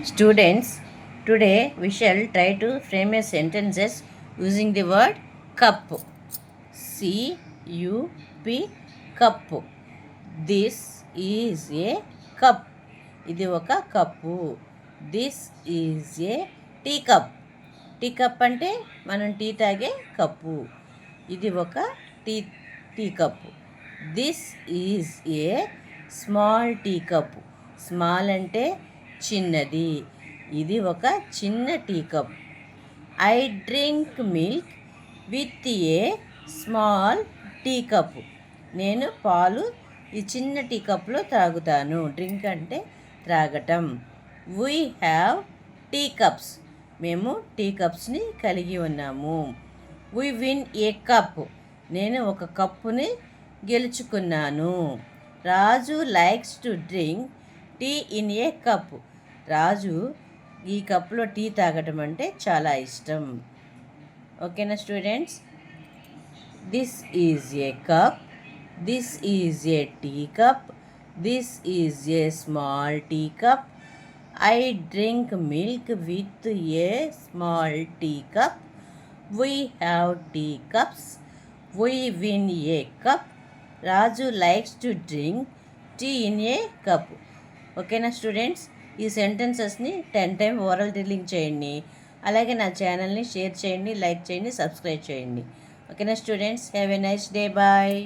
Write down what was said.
Students, today we shall try to frame a sentences using the word cup. C-U-P, cup. This is a cup. ఇది ఒక cup. This is a tea cup. Tea cup అంటే మనం tea తాగే cup. ఇది ఒక tea tea cup. This is a small tea cup. Small అంటే చిన్నది. ఇది ఒక చిన్న tea cup. I drink milk with a small tea cup. నేను పాలు ఈ చిన్న టీ కప్లో త్రాగుతాను. డ్రింక్ అంటే త్రాగటం. We have tea cups. మేము టీ కప్స్ని కలిగి ఉన్నాము. We win a cup. నేను ఒక కప్పుని గెలుచుకున్నాను. Raju likes to drink tea in a cup. Raju ఈ కప్లో టీ తాగటం అంటే చాలా ఇష్టం. ఓకేనా students? This is a cup. This is a tea cup. This is a small tea cup. I drink milk with a small tea cup. We have tea cups. We win a cup. Raju likes to drink tea in a cup. ఓకేనా students? ఈ సెంటెన్సెస్ని 10 time oral drilling చేయండి. అలాగే నా ఛానల్ని share చేయండి, like చేయండి, subscribe చేయండి. ఓకేనా students? Have a nice day. Bye.